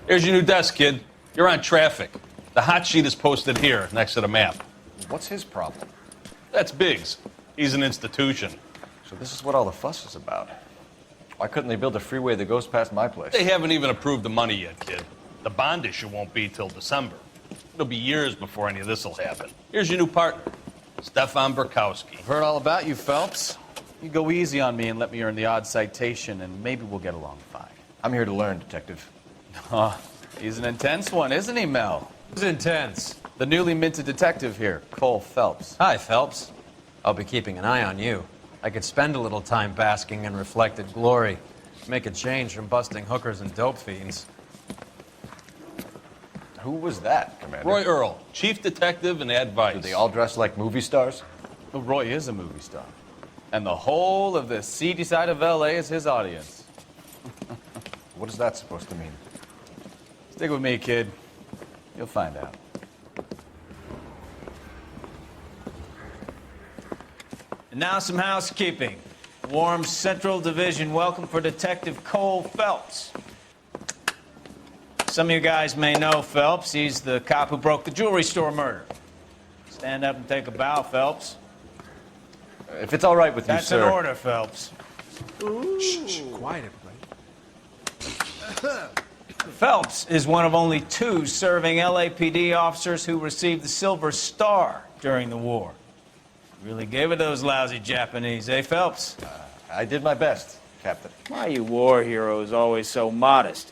Here's your new desk, kid. You're on traffic. The hot sheet is posted here, next to the map. What's his problem? That's Biggs. He's an institution. So this is what all the fuss is about. Why couldn't they build a freeway that goes past my place? They haven't even approved the money yet, kid. The bond issue won't be till December. It'll be years before any of this will happen. Here's your new partner, Stefan Burkowski. I've heard all about you, Phelps. You go easy on me and let me earn the odd citation, and maybe we'll get along fine. I'm here to learn, Detective. He's an intense one, isn't he, Mel? Who's intense? The newly minted detective here, Cole Phelps. Hi, Phelps. I'll be keeping an eye on you. I could spend a little time basking in reflected glory. Make a change from busting hookers and dope fiends. Who was that, Commander? Roy Earl, chief detective and advice. Do they all dress like movie stars? Well, Roy is a movie star. And the whole of the seedy side of L.A. is his audience. What is that supposed to mean? Stick with me, kid. You'll find out. And now some housekeeping. Warm Central Division welcome for Detective Cole Phelps. Some of you guys may know Phelps. He's the cop who broke the jewelry store murder. Stand up and take a bow, Phelps. If it's all right with you, sir. That's an order, Phelps. Shh, quiet, everybody. Phelps is one of only 2 serving LAPD officers who received the Silver Star during the war. Really gave it those lousy Japanese, eh, Phelps? I did my best, Captain. Why are you war heroes always so modest?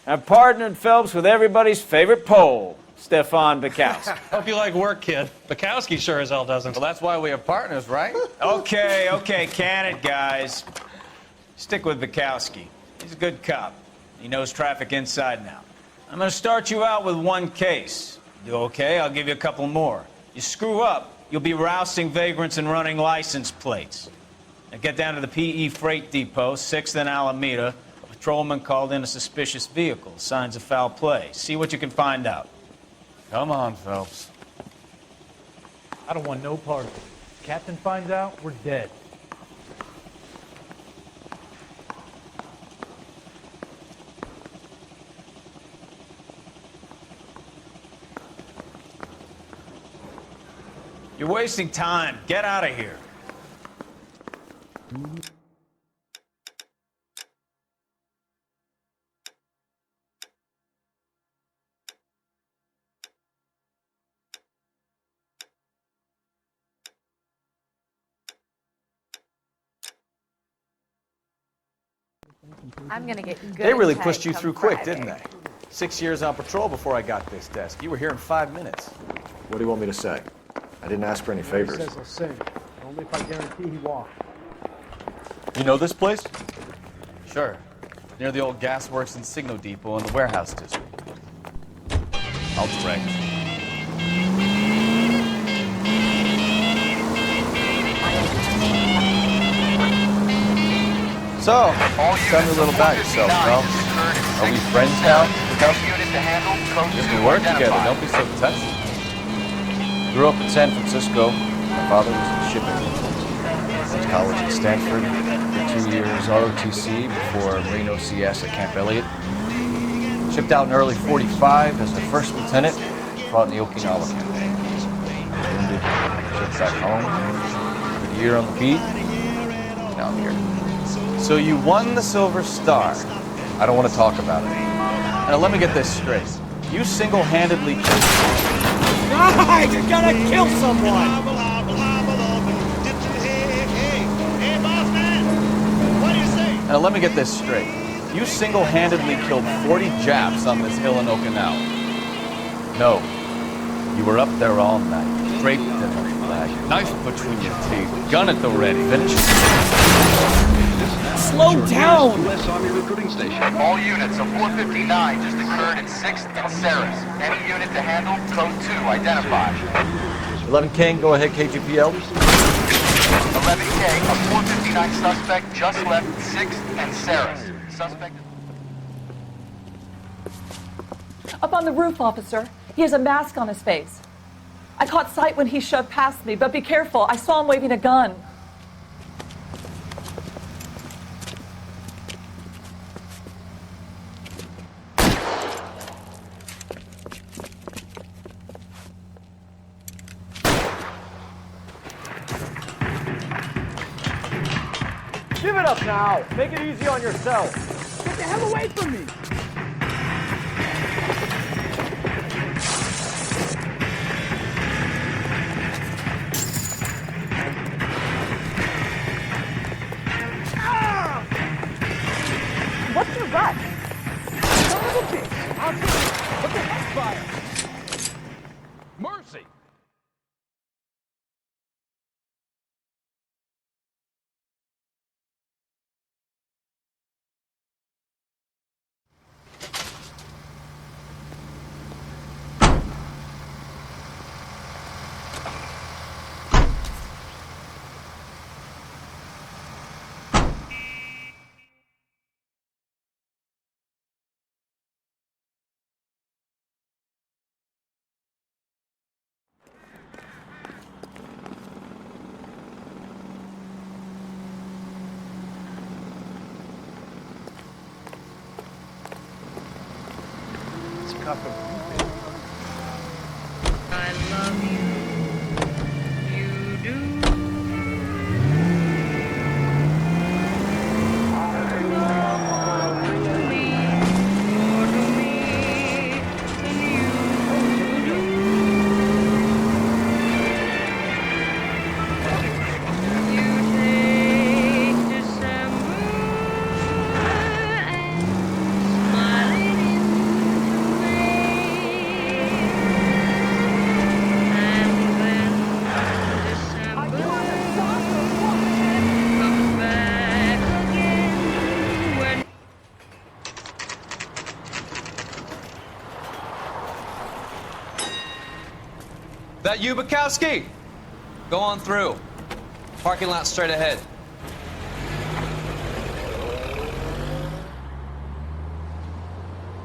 I've partnered Phelps with everybody's favorite Pole, Stefan Burkowski. Hope you like work, kid. Bukowski sure as hell doesn't. Well, that's why we have partners, right? Okay, can it, guys. Stick with Burkowski. He's a good cop. He knows traffic inside and out. I'm going to start you out with 1 case. You okay? I'll give you a couple more. You screw up, you'll be rousting vagrants and running license plates. Now get down to the PE Freight Depot, 6th and Alameda. A patrolman called in a suspicious vehicle. Signs of foul play. See what you can find out. Come on, Phelps. I don't want no part of it. If Captain finds out, we're dead. You're wasting time. Get out of here. I'm gonna get good. They really pushed you through quick, didn't they? 6 years on patrol before I got this desk. You were here in 5 minutes. What do you want me to say? I didn't ask for any favors. He says he'll sing. Only if I guarantee he walks. You know this place? Sure. Near the old gas works and signal depot in the warehouse district. I'll direct. So, tell me a little about yourself, Phelps. Are we friends now? If we work together, don't be so touchy. Grew up in San Francisco. My father was in shipping. Went to college at Stanford. Did 2 years ROTC before Reno CS at Camp Elliott. Shipped out in early '45 as the first lieutenant. Fought in the Okinawa campaign. Wounded. Shipped back home. Did a year on the beat. Now I'm here. So you won the Silver Star. I don't want to talk about it. Now let me get this straight. You single-handedly killed... Guys, you're gonna kill someone! Now let me get this straight. You single-handedly killed 40 Japs on this hill in Okinawa. No. You were up there all night, draped in the flag, knife between your teeth, gun at the ready. Finish. Slow down! U.S. Army recruiting station. All units, a 459 just occurred in 6th and Ceres. Any unit to handle, code 2, identified. 11 King, go ahead, KGPL. 11K, a 459 suspect just left 6th and Ceres. Suspect... Up on the roof, officer. He has a mask on his face. I caught sight when he shoved past me, but be careful. I saw him waving a gun. Give it up now. Make it easy on yourself. Get the hell away from me. What's your rush? Son of a bitch. I'll take it. What the heck, fire? Mercy. I love you. You do. That you, Bukowski? Go on through. Parking lot straight ahead.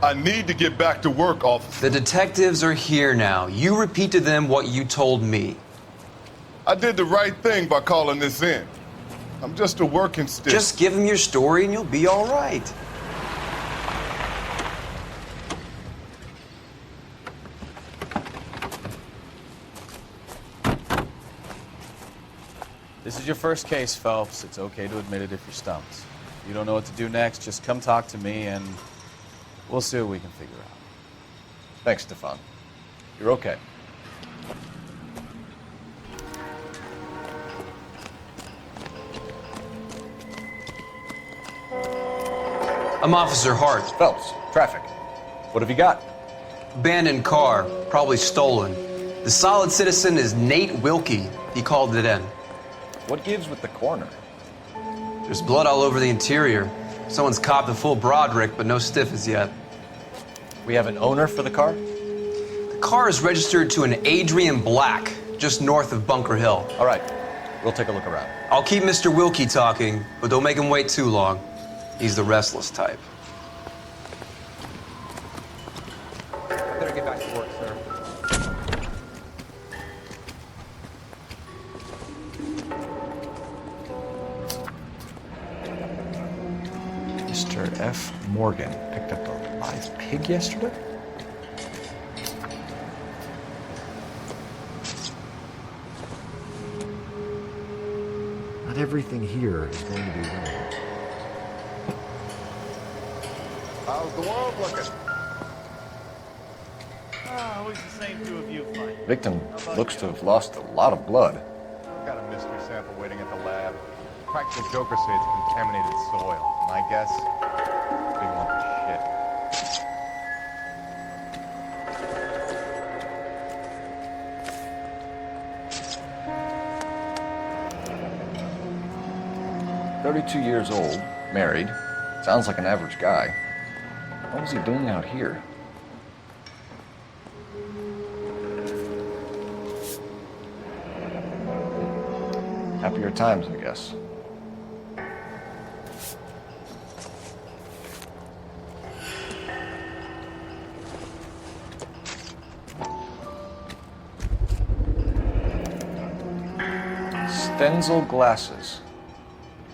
I need to get back to work, officer. The detectives are here now. You repeat to them what you told me. I did the right thing by calling this in. I'm just a working stick. Just give them your story and you'll be all right. This is your first case, Phelps. It's okay to admit it if you're stumped. If you don't know what to do next, just come talk to me and we'll see what we can figure out. Thanks, Stefan. You're okay. I'm Officer Hart. Phelps, traffic. What have you got? Abandoned car, probably stolen. The solid citizen is Nate Wilkie. He called it in. What gives with the coroner? There's blood all over the interior. Someone's copped a full Broderick, but no stiff as yet. We have an owner for the car? The car is registered to an Adrian Black, just north of Bunker Hill. All right, we'll take a look around. I'll keep Mr. Wilkie talking, but don't make him wait too long. He's the restless type. I better get back to work, sir. Mr. F. Morgan picked up a live pig yesterday? Not everything here is going to be winning. How's the world looking? Always the same two of you fighting. Victim looks to have lost a lot of blood. I've got a mystery sample waiting at the lab. Practical Joker say it's contaminated soil. My guess, big lump of shit. 32 years old, married. Sounds like an average guy. What was he doing out here? Happier times, I guess. Denzel glasses.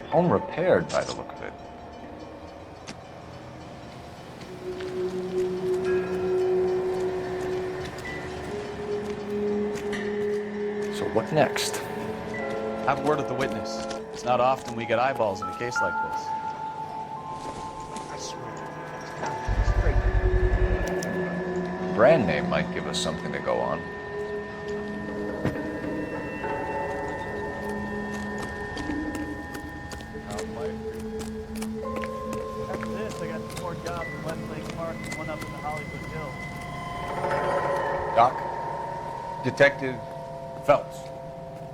Home repaired by the look of it. So what next? Have a word with the witness. It's not often we get eyeballs in a case like this. I swear. Straight. Brand name might give us something to go on. After this, I got 2 more jobs in Westlake Park and 1 up in the Hollywood Hills. Doc? Detective Phelps.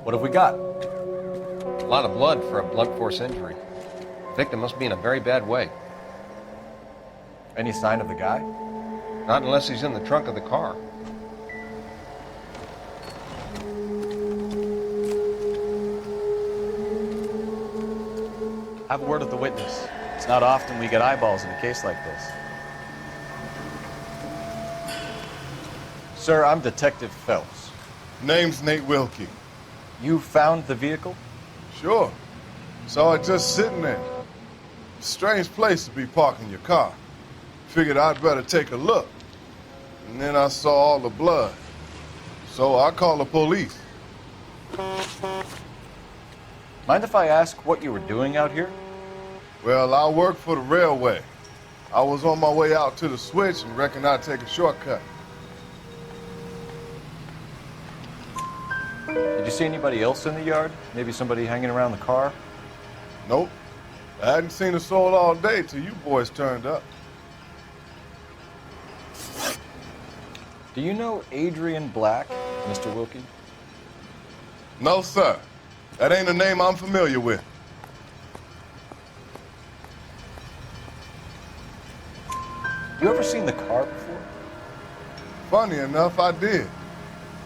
What have we got? A lot of blood for a blunt force injury. Victim must be in a very bad way. Any sign of the guy? Not unless he's in the trunk of the car. Have a word with the witness. It's not often we get eyeballs in a case like this. Sir, I'm Detective Phelps. Name's Nate Wilkie. You found the vehicle? Sure. Saw it just sitting there. Strange place to be parking your car. Figured I'd better take a look. And then I saw all the blood. So I called the police. Mind if I ask what you were doing out here? Well, I work for the railway. I was on my way out to the switch and reckoned I'd take a shortcut. Did you see anybody else in the yard? Maybe somebody hanging around the car? Nope. I hadn't seen a soul all day till you boys turned up. Do you know Adrian Black, Mr. Wilkie? No, sir. That ain't a name I'm familiar with. You ever seen the car before? Funny enough, I did.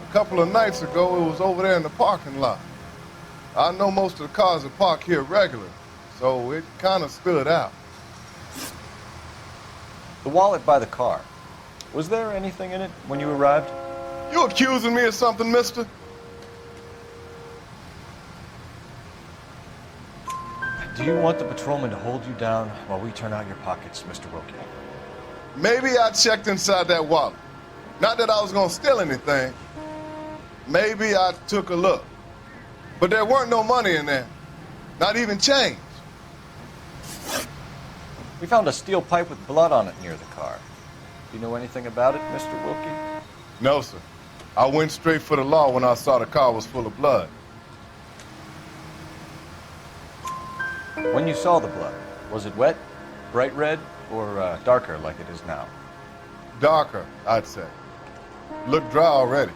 A couple of nights ago, it was over there in the parking lot. I know most of the cars are parked here regularly, so it kind of stood out. The wallet by the car. Was there anything in it when you arrived? You accusing me of something, mister? Do you want the patrolman to hold you down while we turn out your pockets, Mr. Wilkie? Maybe I checked inside that wallet. Not that I was gonna steal anything. Maybe I took a look. But there weren't no money in there. Not even change. We found a steel pipe with blood on it near the car. Do you know anything about it, Mr. Wilkie? No, sir. I went straight for the law when I saw the car was full of blood. When you saw the blood, was it wet, bright red, or darker like it is now? Darker, I'd say. Looked dry already.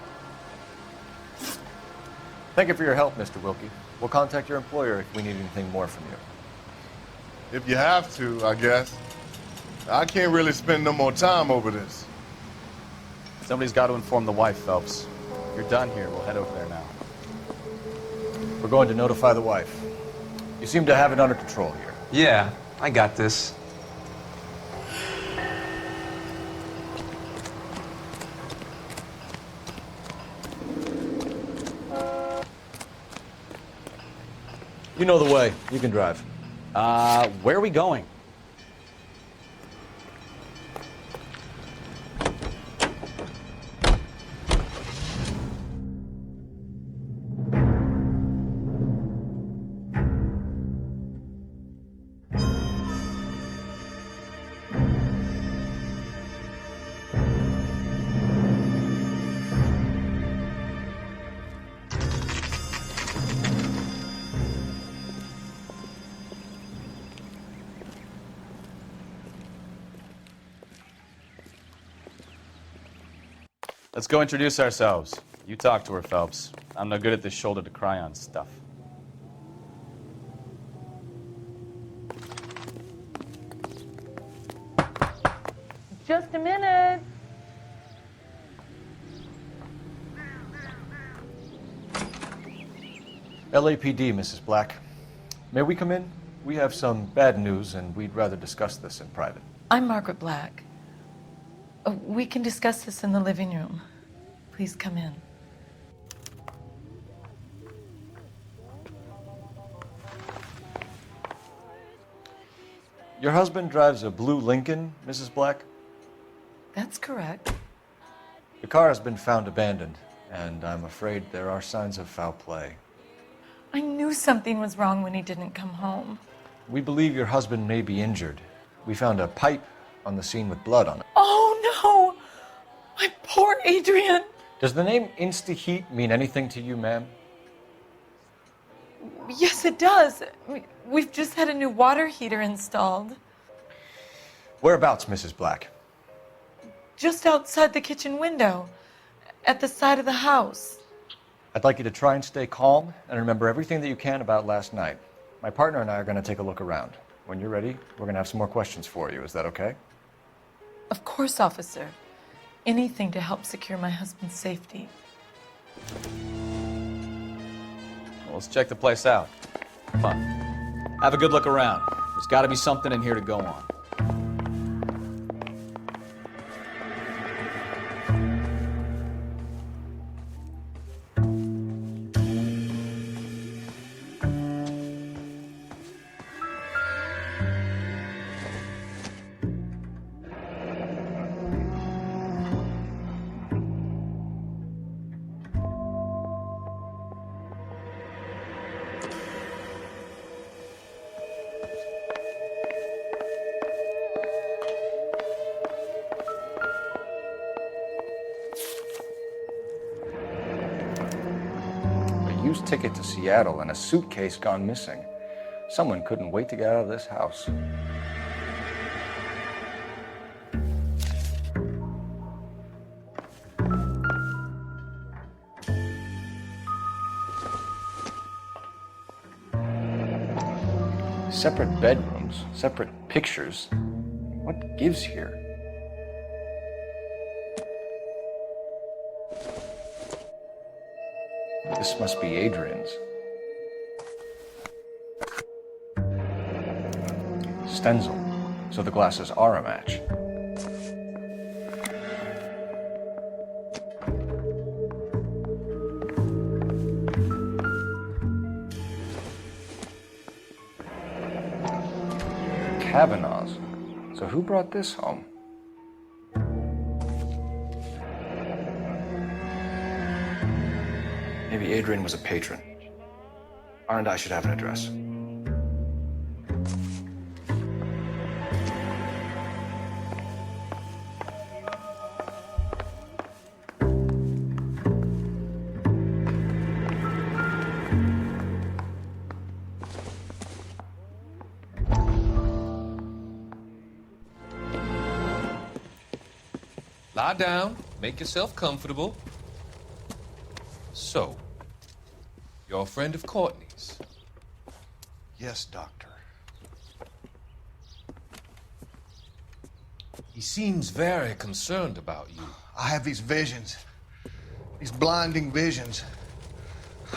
Thank you for your help, Mr. Wilkie. We'll contact your employer if we need anything more from you. If you have to, I guess. I can't really spend no more time over this. Somebody's got to inform the wife, Phelps. If you're done here, we'll head over there now. We're going to notify the wife. You seem to have it under control here. Yeah, I got this. You know the way. You can drive. Where are we going? Let's go introduce ourselves. You talk to her, Phelps. I'm no good at this shoulder to cry on stuff. Just a minute. LAPD, Mrs. Black. May we come in? We have some bad news, and we'd rather discuss this in private. I'm Margaret Black. We can discuss this in the living room. Please come in. Your husband drives a blue Lincoln, Mrs. Black? That's correct. The car has been found abandoned, and I'm afraid there are signs of foul play. I knew something was wrong when he didn't come home. We believe your husband may be injured. We found a pipe on the scene with blood on it. Oh no! My poor Adrian! Does the name Insta-Heat mean anything to you, ma'am? Yes, it does. We've just had a new water heater installed. Whereabouts, Mrs. Black? Just outside the kitchen window, at the side of the house. I'd like you to try and stay calm and remember everything that you can about last night. My partner and I are going to take a look around. When you're ready, we're going to have some more questions for you. Is that okay? Of course, officer. Anything to help secure my husband's safety. Well, let's check the place out. Come on. Have a good look around. There's got to be something in here to go on. Used ticket to Seattle and a suitcase gone missing. Someone couldn't wait to get out of this house. Separate bedrooms, separate pictures. What gives here? This must be Adrian's. Stencil, so the glasses are a match. Kavanaugh's. So who brought this home? Maybe Adrian was a patron. R&I should have an address. Lie down, make yourself comfortable. So, you're a friend of Courtney's? Yes, Doctor. He seems very concerned about you. I have these visions. These blinding visions.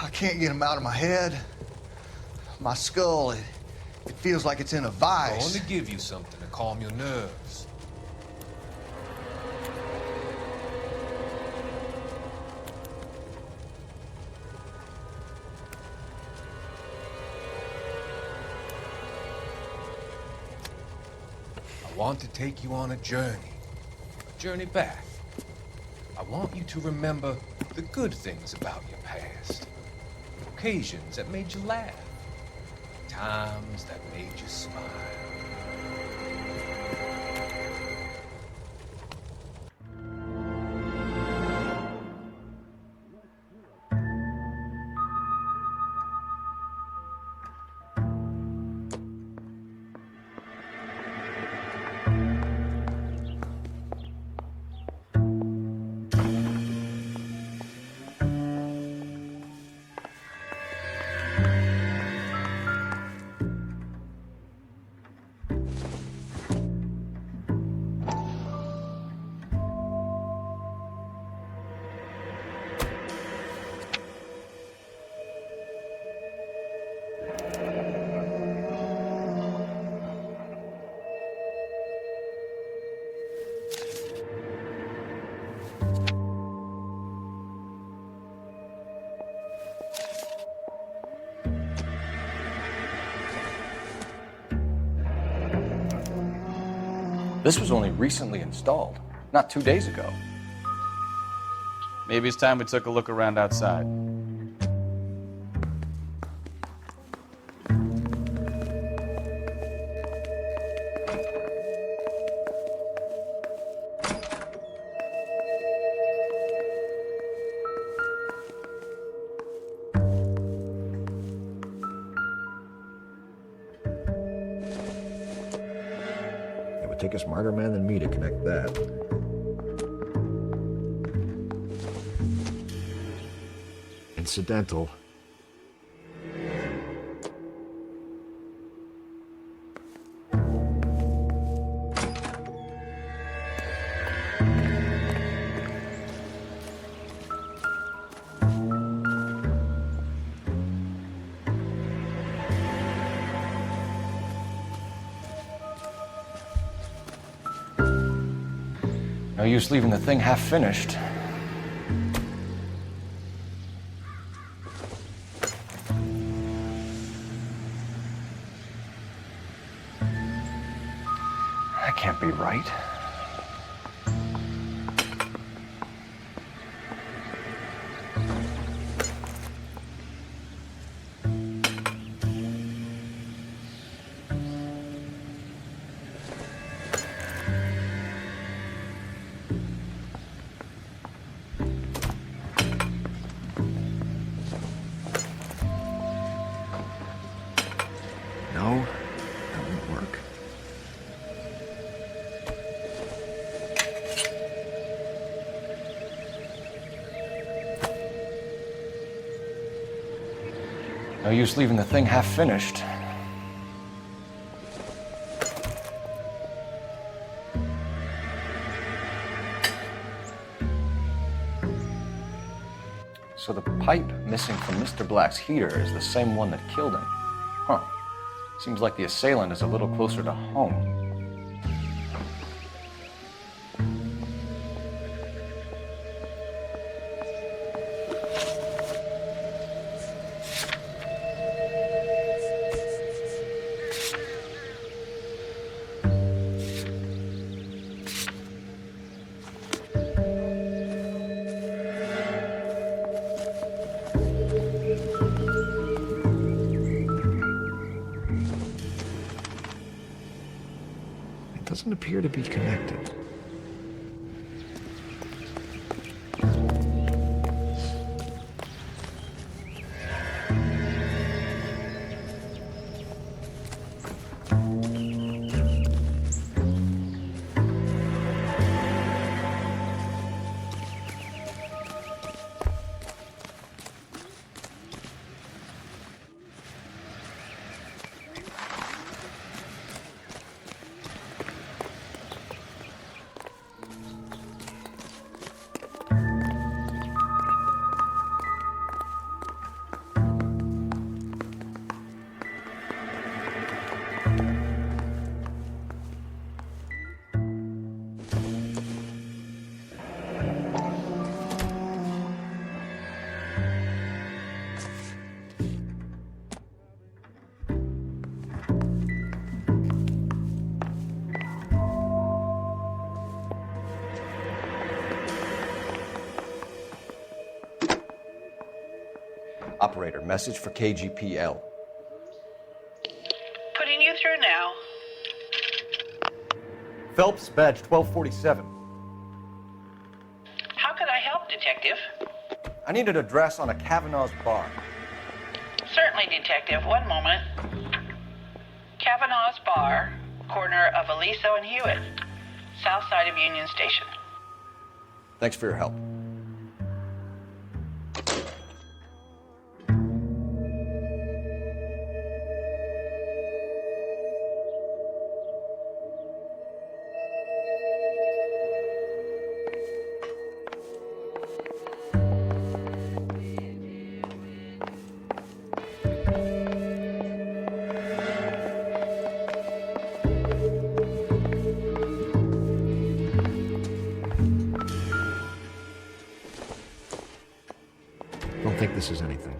I can't get them out of my head. My skull, it feels like it's in a vice. I want to give you something to calm your nerves. I want to take you on a journey back. I want you to remember the good things about your past, occasions that made you laugh, times that made you smile. This was only recently installed, not 2 days ago. Maybe it's time we took a look around outside. It would take a smarter man than me to connect that. Incidental. No use leaving the thing half finished. That can't be right. No, that won't work. No use leaving the thing half finished. So the pipe missing from Mr. Black's heater is the same one that killed him. Huh. Seems like the assailant is a little closer to home. It doesn't appear to be connected. Operator, message for KGPL. Putting you through now. Phelps, badge 1247. How could I help, Detective? I need an address on a Kavanaugh's bar. Certainly, Detective. One moment. Kavanaugh's Bar, corner of Aliso and Hewitt, south side of Union Station. Thanks for your help. Don't think this is anything.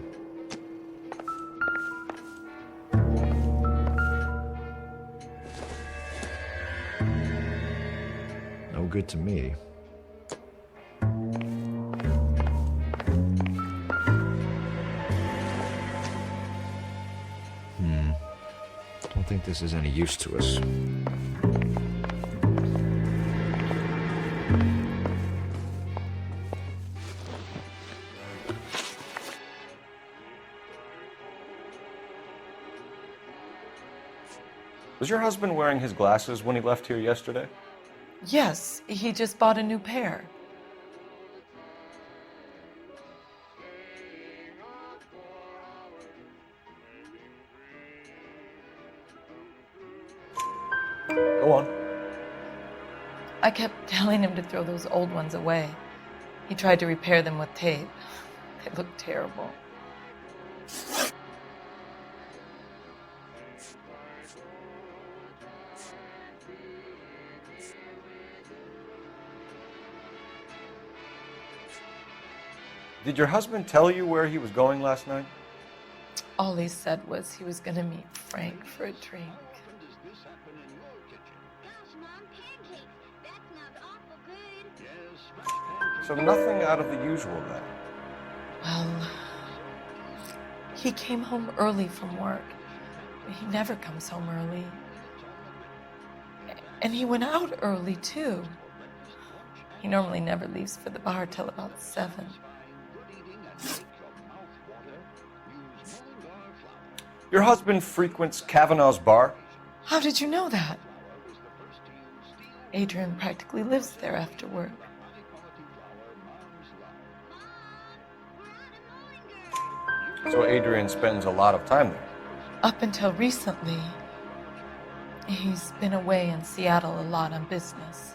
good to me. Don't think this is any use to us. Was your husband wearing his glasses when he left here yesterday? Yes, he just bought a new pair. Go on. I kept telling him to throw those old ones away. He tried to repair them with tape. They looked terrible. Did your husband tell you where he was going last night? All he said was he was going to meet Frank for a drink. So nothing out of the usual then? Well, he came home early from work. He never comes home early. And he went out early, too. He normally never leaves for the bar till about 7. Your husband frequents Kavanaugh's bar? How did you know that? Adrian practically lives there after work. So Adrian spends a lot of time there? Up until recently, he's been away in Seattle a lot on business.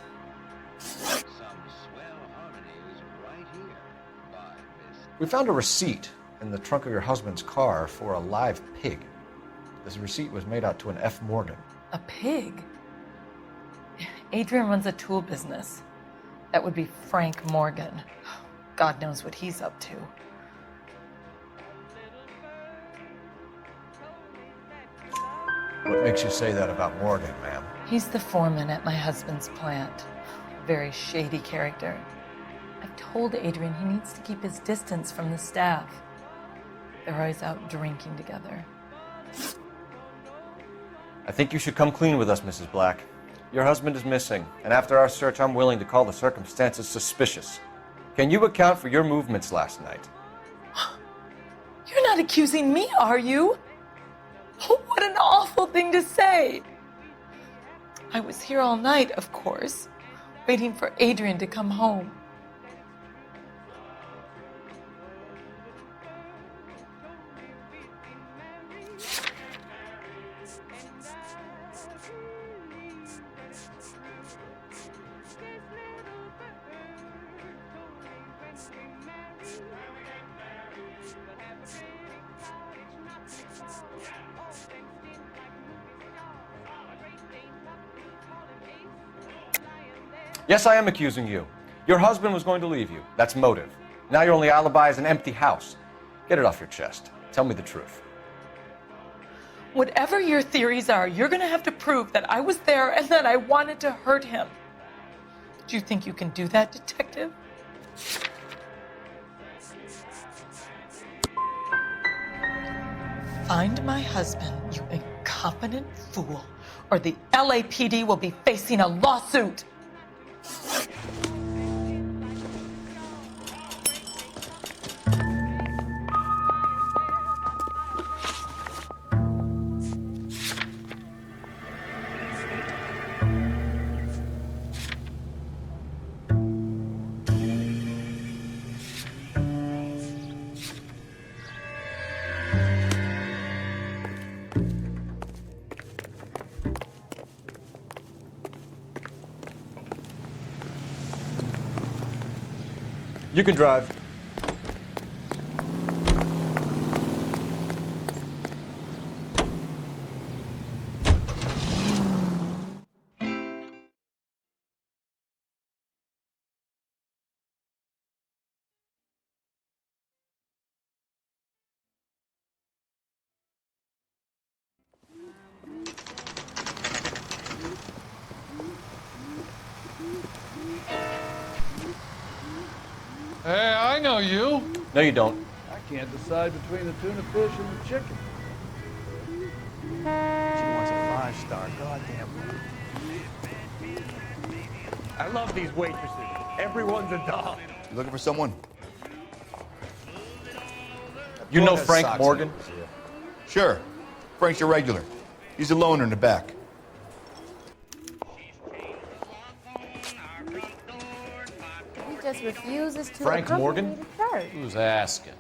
We found a receipt in the trunk of your husband's car for a live pig. This receipt was made out to an F. Morgan. A pig? Adrian runs a tool business. That would be Frank Morgan. God knows what he's up to. What makes you say that about Morgan, ma'am? He's the foreman at my husband's plant. Very shady character. I've told Adrian he needs to keep his distance from the staff. They're always out drinking together. I think you should come clean with us, Mrs. Black. Your husband is missing, and after our search, I'm willing to call the circumstances suspicious. Can you account for your movements last night? You're not accusing me, are you? What an awful thing to say. I was here all night, of course, waiting for Adrian to come home. Yes, I am accusing you. Your husband was going to leave you. That's motive. Now your only alibi is an empty house. Get it off your chest. Tell me the truth. Whatever your theories are, you're going to have to prove that I was there and that I wanted to hurt him. Do you think you can do that, detective? Find my husband, you incompetent fool, or the LAPD will be facing a lawsuit. You can drive. Hey, I know you. No, you don't. I can't decide between the tuna fish and the chicken. She wants a 5-star goddamn one. I love these waitresses. Everyone's a doll. You looking for someone? You know Frank Morgan? Sure. Frank's your regular. He's a loner in the back. He just refuses to Frank accompany Morgan? me to church. Who's asking?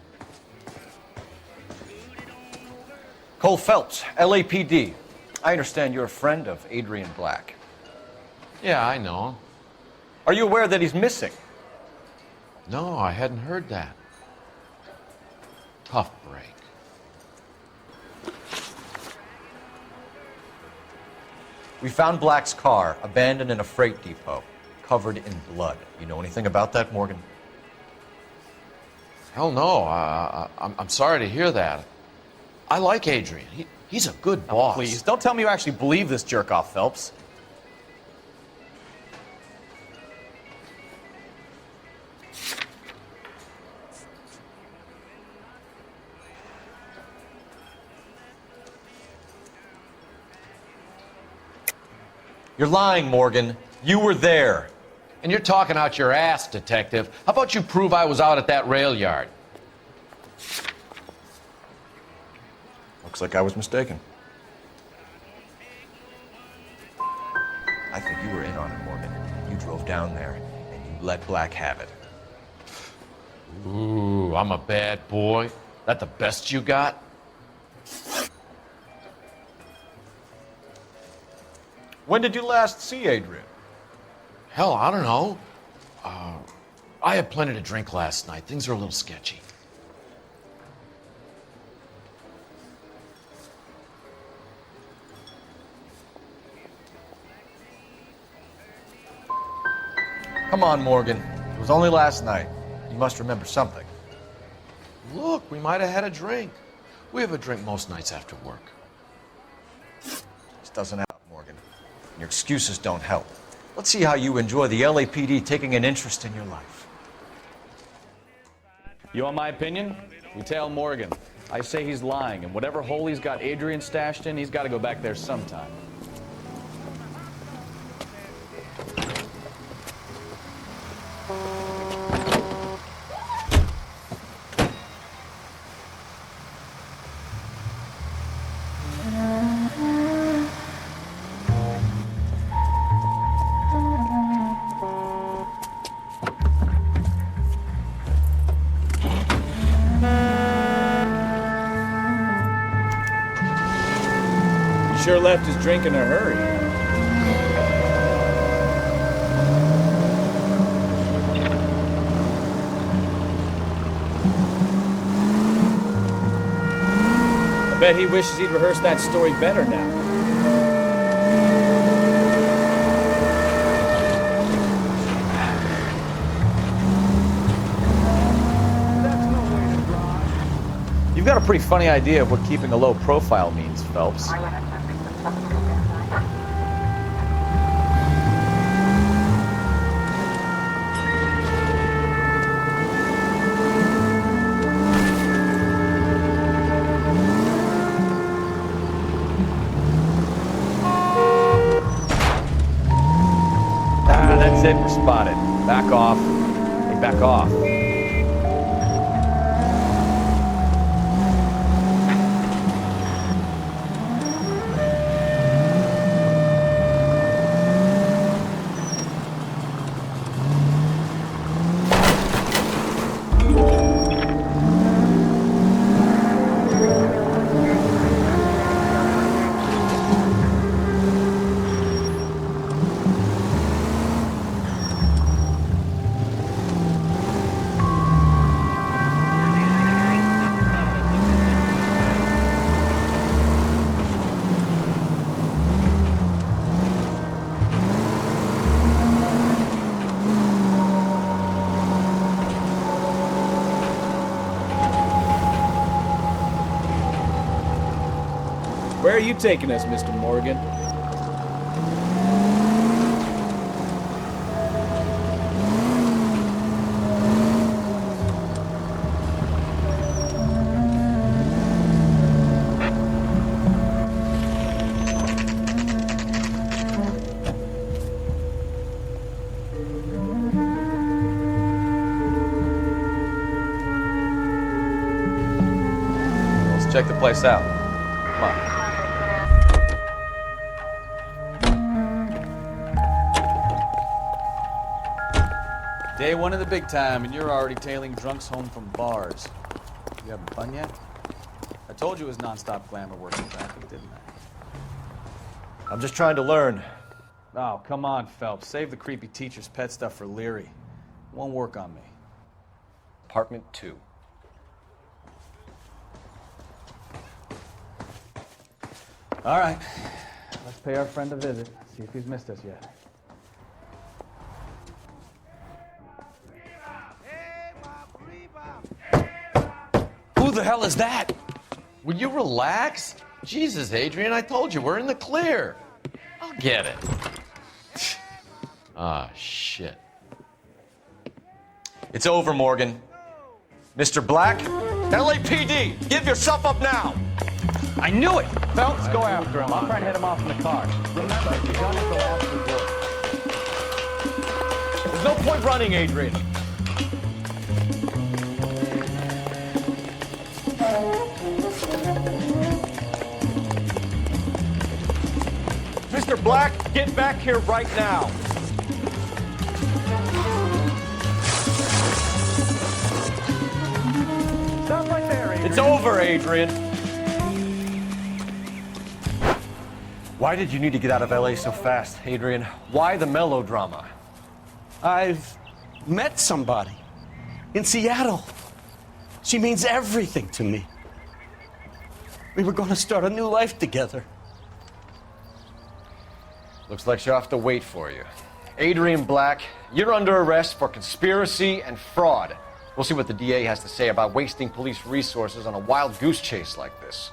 Cole Phelps, LAPD. I understand you're a friend of Adrian Black. Yeah, I know him. Are you aware that he's missing? No, I hadn't heard that. Tough break. We found Black's car abandoned in a freight depot, covered in blood. You know anything about that, Morgan? Hell no. I'm sorry to hear that. I like Adrian. He's a good boss. Please, don't tell me you actually believe this jerk-off, Phelps. You're lying, Morgan. You were there. And you're talking out your ass, detective. How about you prove I was out at that rail yard? Looks like I was mistaken. I think you were in on it, Morgan. You drove down there, and you let Black have it. Ooh, I'm a bad boy. That the best you got? When did you last see Adrian? Hell, I don't know. I had plenty to drink last night. Things are a little sketchy. Come on, Morgan. It was only last night. You must remember something. Look, we might have had a drink. We have a drink most nights after work. This doesn't help, Morgan. Your excuses don't help. Let's see how you enjoy the LAPD taking an interest in your life. You want my opinion? We tail Morgan. I say he's lying, and whatever hole he's got Adrian stashed in, he's got to go back there sometime. Sure left his drink in a hurry. I bet he wishes he'd rehearsed that story better now. You've got a pretty funny idea of what keeping a low profile means, Phelps. That's it, we're spotted. Back off. Hey, back off. Where are you taking us, Mr. Morgan? Let's check the place out. Come on. Day one of the big time, and you're already tailing drunks home from bars. You having fun yet? I told you it was non-stop glamour working traffic, didn't I? I'm just trying to learn. Oh, come on, Phelps. Save the creepy teacher's pet stuff for Leary. It won't work on me. Apartment 2. All right. Let's pay our friend a visit. See if he's missed us yet. Who the hell is that? Will you relax? Jesus, Adrian, I told you, we're in the clear. I'll get it. Ah, shit. It's over, Morgan. Mr. Black, LAPD, give yourself up now. I knew it! Phelps, go after him. I'll try and hit him off in the car. Remember, if you gun it, go after the door. There's no point running, Adrian. Mr. Black, get back here right now. Stop right there, Adrian. It's over, Adrian. Why did you need to get out of LA so fast, Adrian? Why the melodrama? I've met somebody in Seattle. She means everything to me. We were going to start a new life together. Looks like she'll have to wait for you. Adrian Black, you're under arrest for conspiracy and fraud. We'll see what the DA has to say about wasting police resources on a wild goose chase like this.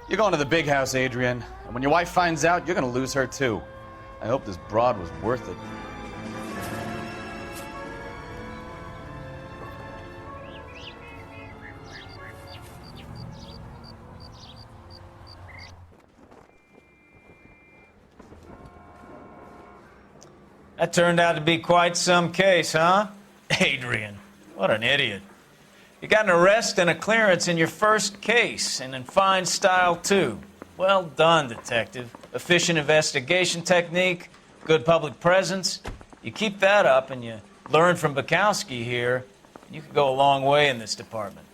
You're going to the big house, Adrian. And when your wife finds out, you're going to lose her too. I hope this broad was worth it. That turned out to be quite some case, huh? Adrian, what an idiot. You got an arrest and a clearance in your first case, and in fine style, too. Well done, detective. Efficient investigation technique, good public presence. You keep that up and you learn from Bukowski here, you could go a long way in this department.